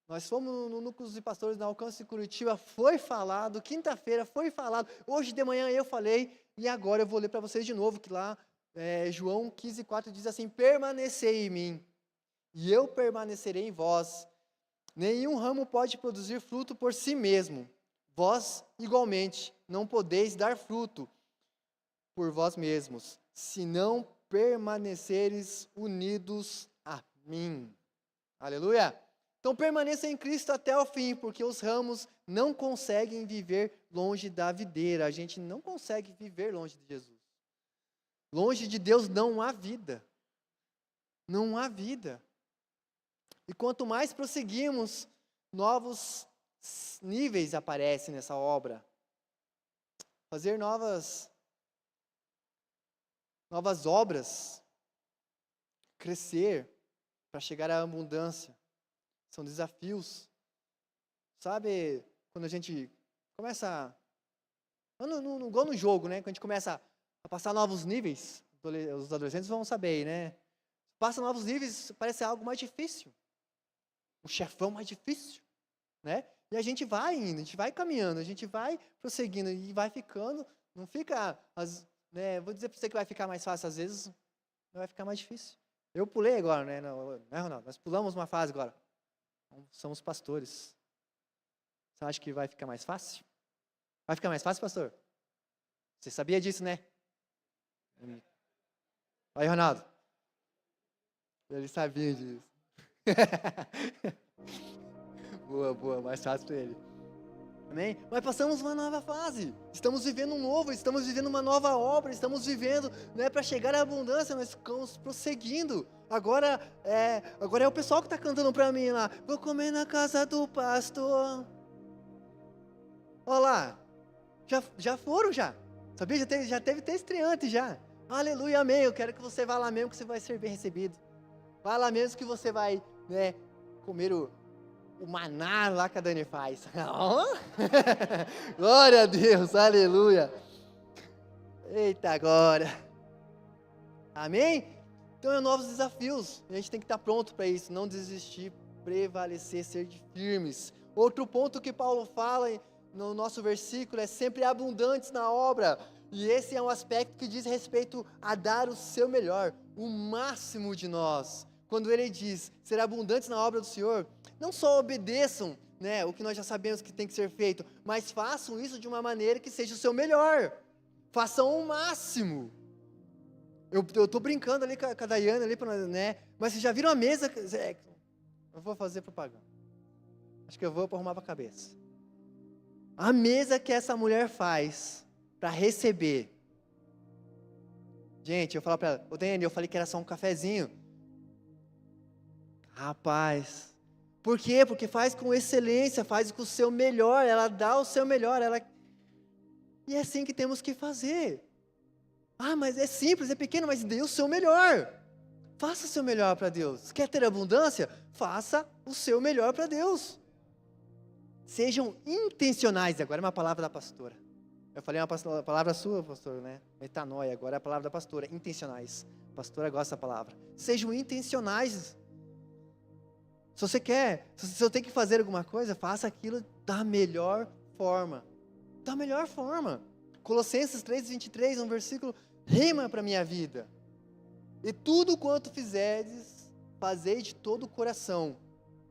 nós fomos no Núcleo de Pastores na Alcance de Curitiba, foi falado, quinta-feira foi falado, hoje de manhã eu falei, e agora eu vou ler para vocês de novo, que lá, João 15, 4 diz assim, permanecei em mim, e eu permanecerei em vós. Nenhum ramo pode produzir fruto por si mesmo, vós, igualmente, não podeis dar fruto por vós mesmos, se não permaneceres unidos a mim. Aleluia! Então permaneça em Cristo até o fim, porque os ramos não conseguem viver longe da videira. A gente não consegue viver longe de Jesus. Longe de Deus não há vida. Não há vida. E quanto mais prosseguimos, novos níveis aparecem nessa obra. Fazer novas obras, crescer para chegar à abundância, são desafios. Sabe, quando a gente começa, igual no jogo, né? Quando a gente começa a passar novos níveis, os adolescentes vão saber, né? Passa novos níveis, parece algo mais difícil. Um chefão mais difícil, né? E a gente vai indo, a gente vai caminhando, a gente vai prosseguindo e vai ficando, não fica, vou dizer para você que vai ficar mais fácil às vezes, vai ficar mais difícil. Eu pulei agora, né, Ronaldo? Nós pulamos uma fase agora. Somos pastores. Você acha que vai ficar mais fácil? Vai ficar mais fácil, pastor? Você sabia disso, né? Aí, Ronaldo. Ele sabia disso. Boa, mais fácil para ele. Amém? Mas passamos uma nova fase, estamos vivendo um novo, estamos vivendo uma nova obra, estamos vivendo, para chegar à abundância, nós estamos prosseguindo. Agora é o pessoal que está cantando para mim lá, vou comer na casa do pastor. Olha lá, já foram já, sabia? Já teve até estreante já. Aleluia, amém, eu quero que você vá lá mesmo que você vai ser bem recebido. Vá lá mesmo que você vai, comer o maná lá que a Dani faz. Glória a Deus, aleluia. Eita, agora. Amém? Então, novos desafios. A gente tem que estar pronto para isso. Não desistir, prevalecer, ser firmes. Outro ponto que Paulo fala no nosso versículo é sempre abundantes na obra. E esse é um aspecto que diz respeito a dar o seu melhor, o máximo de nós. Quando ele diz ser abundantes na obra do Senhor, não só obedeçam, né, o que nós já sabemos que tem que ser feito, mas façam isso de uma maneira que seja o seu melhor. Façam o máximo. Eu estou brincando ali com a Daiane, ali, né, mas vocês já viram a mesa? Eu vou fazer propaganda. Acho que eu vou arrumar para a cabeça. A mesa que essa mulher faz para receber. Gente, eu falo para ela, Daiane, eu falei que era só um cafezinho. Rapaz, por quê? Porque faz com excelência, faz com o seu melhor, ela dá o seu melhor, e é assim que temos que fazer. Mas é simples, é pequeno, mas dê o seu melhor. Faça o seu melhor para Deus. Quer ter abundância? Faça o seu melhor para Deus. Sejam intencionais. Agora é uma palavra da pastora. Eu falei uma palavra sua, pastor, né? Metanoia, agora é a palavra da pastora. Intencionais. A pastora gosta da palavra. Sejam intencionais. Se você tem que fazer alguma coisa, faça aquilo da melhor forma. Da melhor forma. Colossenses 3:23, um versículo, rima para a minha vida. E tudo quanto fizerdes, fazei de todo o coração,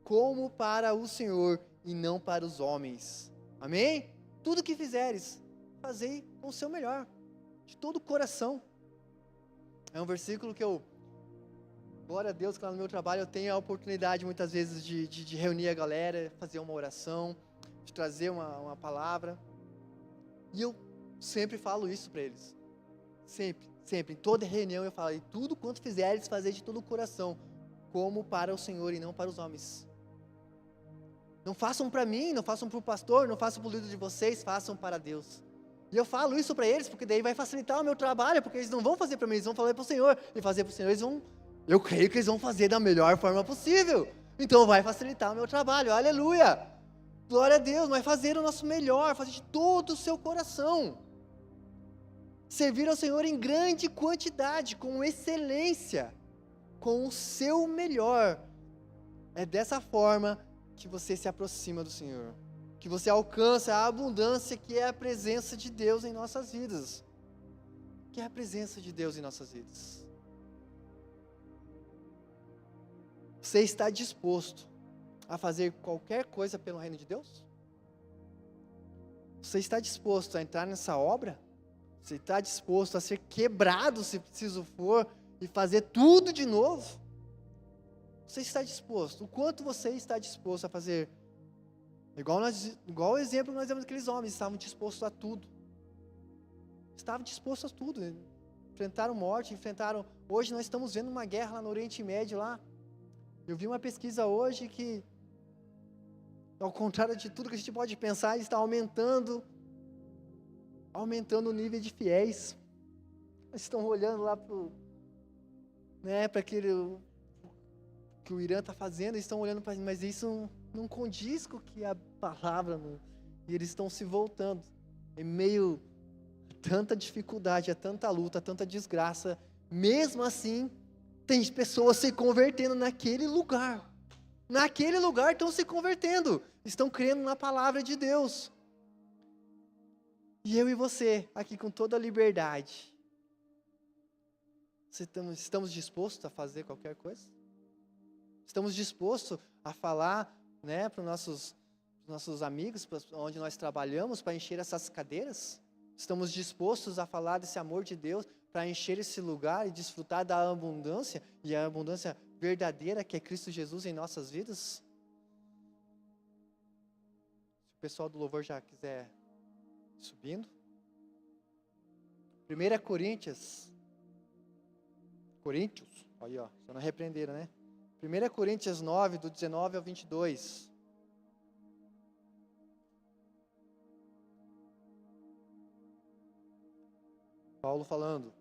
como para o Senhor e não para os homens. Amém? Tudo que fizeres, fazei com o seu melhor, de todo o coração. É um versículo que glória a Deus, que lá no meu trabalho eu tenho a oportunidade muitas vezes de reunir a galera, fazer uma oração, de trazer uma palavra. E eu sempre falo isso para eles. Sempre, em toda reunião eu falo, e tudo quanto fizeres, fazer de todo o coração, como para o Senhor e não para os homens. Não façam para mim, não façam para o pastor, não façam para o líder de vocês, façam para Deus. E eu falo isso para eles, porque daí vai facilitar o meu trabalho, porque eles não vão fazer para mim, eles vão fazer para o Senhor, e fazer para o Senhor, eu creio que eles vão fazer da melhor forma possível, então vai facilitar o meu trabalho, aleluia, glória a Deus, mas fazer o nosso melhor, fazer de todo o seu coração, servir ao Senhor em grande quantidade, com excelência, com o seu melhor, é dessa forma que você se aproxima do Senhor, que você alcança a abundância que é a presença de Deus em nossas vidas, que é a presença de Deus em nossas vidas. Você está disposto a fazer qualquer coisa pelo reino de Deus? Você está disposto a entrar nessa obra? Você está disposto a ser quebrado, se preciso for, e fazer tudo de novo? Você está disposto? O quanto você está disposto a fazer? Igual o exemplo que nós vemos daqueles homens, estavam dispostos a tudo. Estavam dispostos a tudo. Enfrentaram morte, hoje nós estamos vendo uma guerra lá no Oriente Médio, lá. Eu vi uma pesquisa hoje que, ao contrário de tudo que a gente pode pensar, está aumentando o nível de fiéis. Eles estão olhando lá para aquele que o Irã está fazendo, eles estão olhando para, mas isso não condiz com que a palavra, e eles estão se voltando, em meio a tanta dificuldade, a tanta luta, a tanta desgraça, mesmo assim, tem pessoas se convertendo naquele lugar estão se convertendo, estão crendo na palavra de Deus, e eu e você, aqui com toda a liberdade, estamos dispostos a fazer qualquer coisa? Estamos dispostos a falar, né, para os nossos amigos, onde nós trabalhamos, para encher essas cadeiras? Estamos dispostos a falar desse amor de Deus, para encher esse lugar e desfrutar da abundância, e a abundância verdadeira que é Cristo Jesus em nossas vidas? Se o pessoal do louvor já quiser ir subindo. 1 Coríntios, olha, só não repreenderam, né? 1 Coríntios 9, do 19 ao 22. Paulo falando.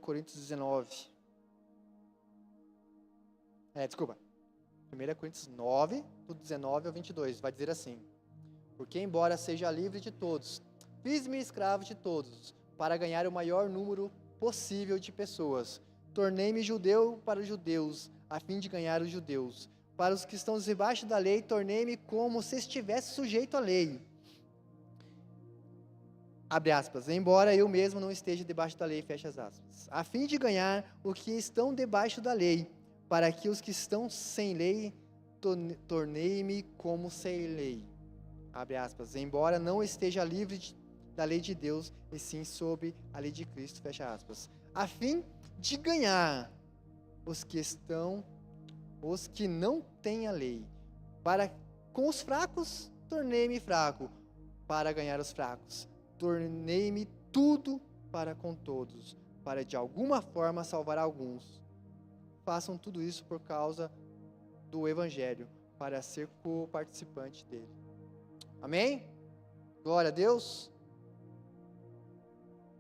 Coríntios 19. Desculpa. 1 Coríntios 9, do 19 ao 22. Vai dizer assim: porque embora seja livre de todos, fiz-me escravo de todos, para ganhar o maior número possível de pessoas. Tornei-me judeu para os judeus, a fim de ganhar os judeus. Para os que estão debaixo da lei, tornei-me como se estivesse sujeito à lei, abre aspas, embora eu mesmo não esteja debaixo da lei, fecha as aspas, a fim de ganhar os que estão debaixo da lei, para que os que estão sem lei, tornei-me como sem lei, abre aspas, embora não esteja livre da lei de Deus, e sim sob a lei de Cristo, fecha aspas, a fim de ganhar os que não têm a lei, com os fracos, tornei-me fraco, para ganhar os fracos, tornei-me tudo para com todos, para de alguma forma salvar alguns. Façam tudo isso por causa do Evangelho, para ser co-participante dele. Amém? Glória a Deus.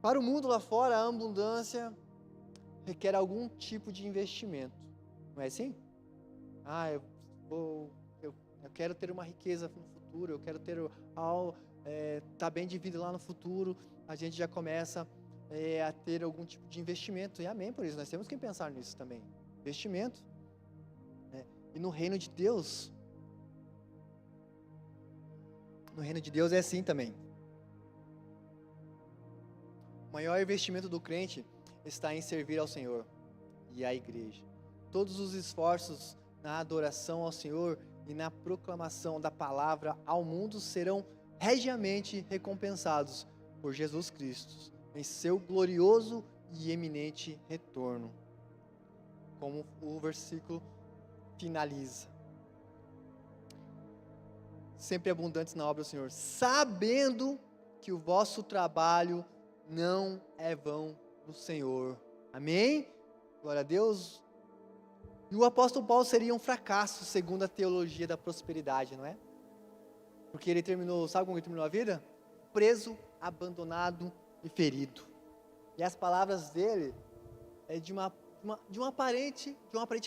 Para o mundo lá fora, a abundância requer algum tipo de investimento. Não é assim? Eu quero ter uma riqueza no futuro, eu quero ter algo, tá bem de vida lá no futuro, a gente já começa a ter algum tipo de investimento, e amém por isso, nós temos que pensar nisso também, investimento, né? E no reino de Deus é assim também. O maior investimento do crente está em servir ao Senhor e à igreja. Todos os esforços na adoração ao Senhor e na proclamação da palavra ao mundo serão regiamente recompensados por Jesus Cristo em seu glorioso e eminente retorno, como o versículo finaliza. Sempre abundantes na obra do Senhor, sabendo que o vosso trabalho não é vão no Senhor. Amém? Glória a Deus. E o apóstolo Paulo seria um fracasso, segundo a teologia da prosperidade, não é? Porque ele terminou, sabe como ele terminou a vida? Preso, abandonado e ferido. E as palavras dele é de um aparente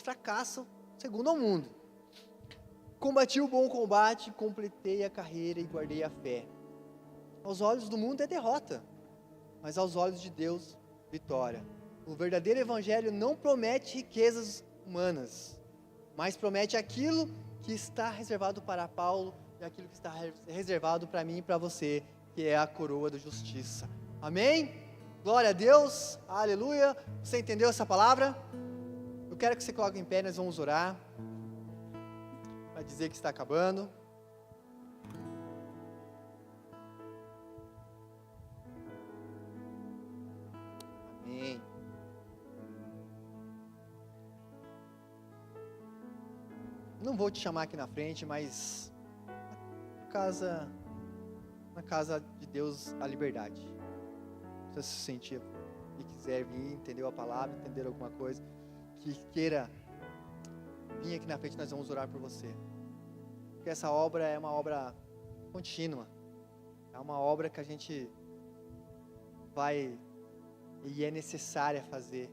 fracasso, segundo o mundo. Combati o bom combate, completei a carreira e guardei a fé. Aos olhos do mundo é derrota, mas aos olhos de Deus, vitória. O verdadeiro evangelho não promete riquezas humanas, mas promete aquilo que está reservado para Paulo e aquilo que está reservado para mim e para você, que é a coroa da justiça. Amém? Glória a Deus, aleluia. Você entendeu essa palavra? Eu quero que você coloque em pé, nós vamos orar, para dizer que está acabando. Amém. Não vou te chamar aqui na frente, mas na casa de Deus a liberdade. Se você se sentir e quiser vir, entendeu a palavra, entender alguma coisa, que queira vir aqui na frente, nós vamos orar por você. Porque essa obra é uma obra contínua. É uma obra que a gente vai e é necessária fazer.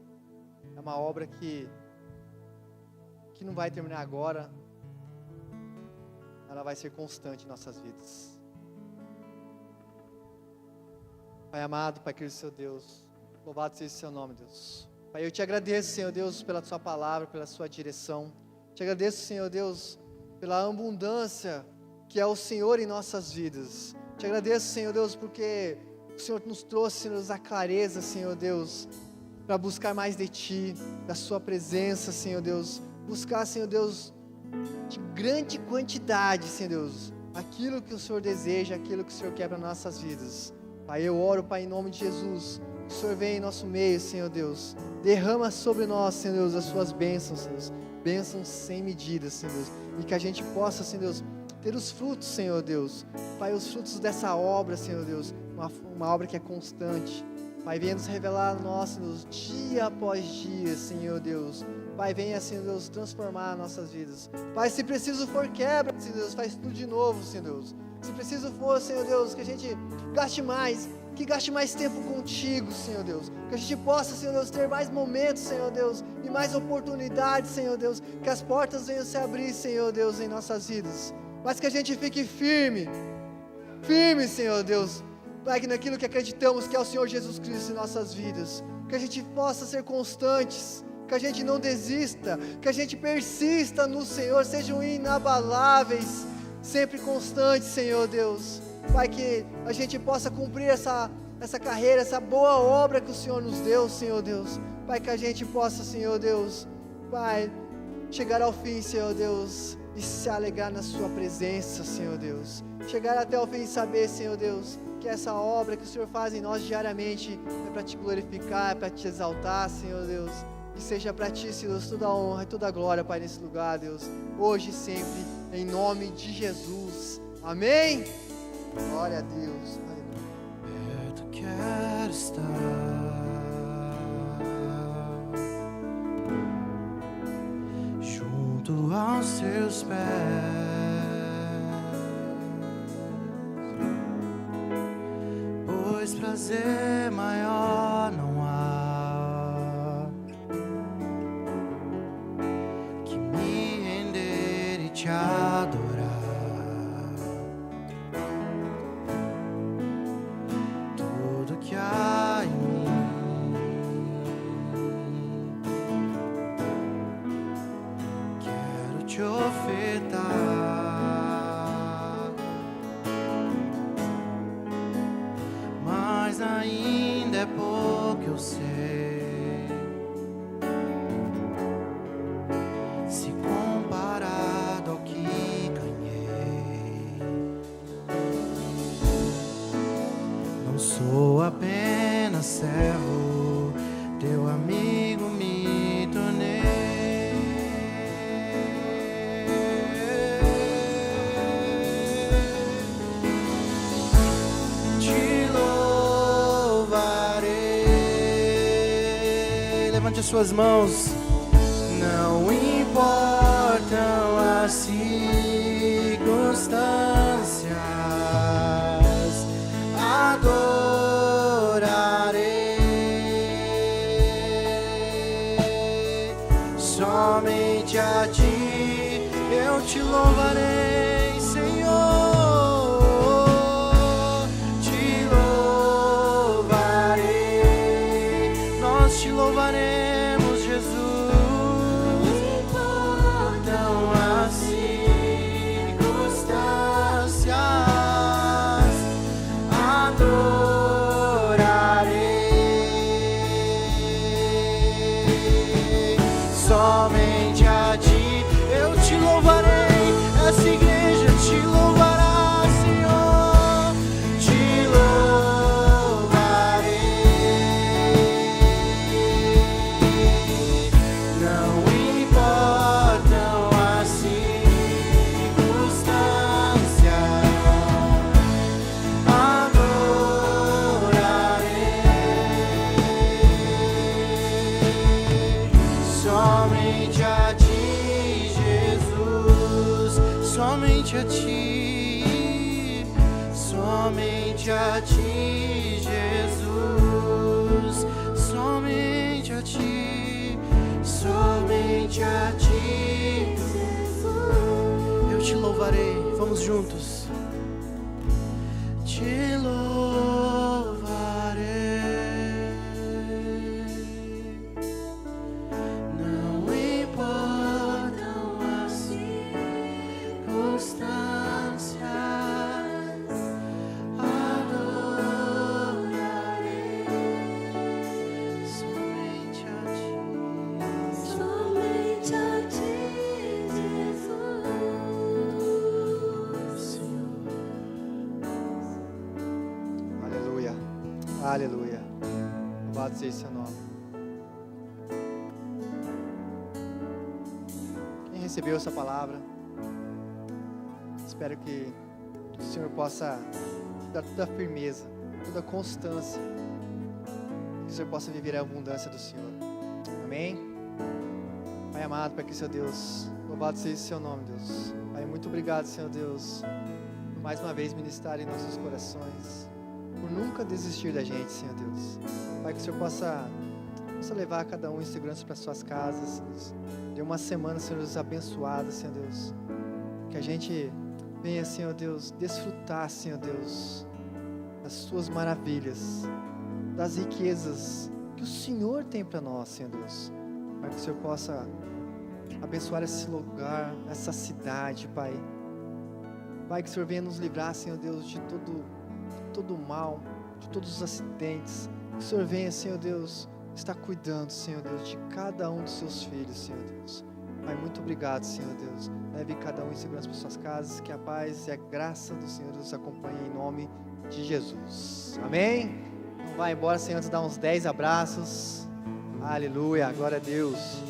É uma obra que não vai terminar agora. Ela vai ser constante em nossas vidas. Pai amado, Pai querido, Seu Deus, louvado seja o Seu nome, Deus. Pai, eu te agradeço, Senhor Deus, pela Sua palavra, pela Sua direção. Te agradeço, Senhor Deus, pela abundância que é o Senhor em nossas vidas. Te agradeço, Senhor Deus, porque o Senhor nos trouxe, Senhor Deus, a clareza, Senhor Deus, para buscar mais de Ti, da Sua presença, Senhor Deus. Buscar, Senhor Deus, de grande quantidade, Senhor Deus, aquilo que o Senhor deseja, aquilo que o Senhor quer para nossas vidas. Pai, eu oro, Pai, em nome de Jesus, que o Senhor venha em nosso meio, Senhor Deus, derrama sobre nós, Senhor Deus, as Suas bênçãos, Senhor Deus, bênçãos sem medida, Senhor Deus, e que a gente possa, Senhor Deus, ter os frutos, Senhor Deus, Pai, os frutos dessa obra, Senhor Deus, uma obra que é constante. Pai, venha nos revelar a nós, Senhor Deus, dia após dia, Senhor Deus. Pai, venha, Senhor Deus, transformar nossas vidas. Pai, se preciso for quebra, Senhor Deus, faz tudo de novo, Senhor Deus. Se preciso for, Senhor Deus, que a gente gaste mais tempo contigo, Senhor Deus. Que a gente possa, Senhor Deus, ter mais momentos, Senhor Deus, e mais oportunidades, Senhor Deus. Que as portas venham se abrir, Senhor Deus, em nossas vidas. Mas que a gente fique firme, Senhor Deus. Pai, que naquilo que acreditamos que é o Senhor Jesus Cristo em nossas vidas. Que a gente possa ser constantes, que a gente não desista, que a gente persista no Senhor, sejam inabaláveis, sempre constantes, Senhor Deus. Pai, que a gente possa cumprir essa carreira, essa boa obra que o Senhor nos deu, Senhor Deus. Pai, que a gente possa, Senhor Deus, Pai, chegar ao fim, Senhor Deus, e se alegrar na sua presença, Senhor Deus. Chegar até o fim e saber, Senhor Deus, que essa obra que o Senhor faz em nós diariamente é para te glorificar, é para te exaltar, Senhor Deus. Que seja para ti, Senhor Deus, toda a honra e toda a glória, Pai, nesse lugar, Deus, hoje e sempre, em nome de Jesus. Amém? Glória a Deus. Perto quero estar, junto aos seus pés, pois prazer maior não há que me render e te adorar. Tudo que há em mim quero te ofertar, mas ainda é pouco, eu sei, se comparado ao que ganhei. Não sou apenas servo, teu amigo me tornei. Te louvarei. Levante as suas mãos. Não importam as circunstâncias, adorarei. Somente a ti eu te louvarei, Senhor. Te louvarei, nós te louvaremos, Jesus. Não importam as circunstâncias, adorarei. Somente a ti eu te louvarei. Essa igreja te louvará, Senhor. Te louvarei. Não importam as circunstâncias, adorarei. Somente a ti, Jesus. Somente a ti. Somente a ti, Jesus. Somente a ti. Somente a ti, Jesus. Eu te louvarei. Vamos juntos. Te louvarei. Não importam as circunstâncias, adorarei. Somente a ti. Somente a ti, Jesus. Senhor. Aleluia. Aleluia. Louvado seja seu nome. Quem recebeu essa palavra, espero que o Senhor possa te dar toda a firmeza, toda a constância, que o Senhor possa viver a abundância do Senhor. Amém? Pai amado, Pai que seu Deus, louvado seja seu nome, Deus. Pai, muito obrigado, Senhor Deus, por mais uma vez ministrar em nossos corações, por nunca desistir da gente, Senhor Deus. Pai, que o Senhor possa levar cada um em segurança para suas casas, Deus. Dê uma semana, Senhor Deus, abençoada, Senhor Deus. Que a gente venha, Senhor Deus, desfrutar, Senhor Deus, das suas maravilhas, das riquezas que o Senhor tem para nós, Senhor Deus. Pai, que o Senhor possa abençoar esse lugar, essa cidade, Pai. Pai, que o Senhor venha nos livrar, Senhor Deus, de todo mal, de todos os acidentes. Que o Senhor venha, Senhor Deus, está cuidando, Senhor Deus, de cada um dos seus filhos, Senhor Deus. Pai, muito obrigado, Senhor Deus. Leve cada um em segurança para suas casas, que a paz e a graça do Senhor nos acompanhe em nome de Jesus. Amém? Não vai embora sem antes dar uns 10 abraços. Aleluia, glória a Deus.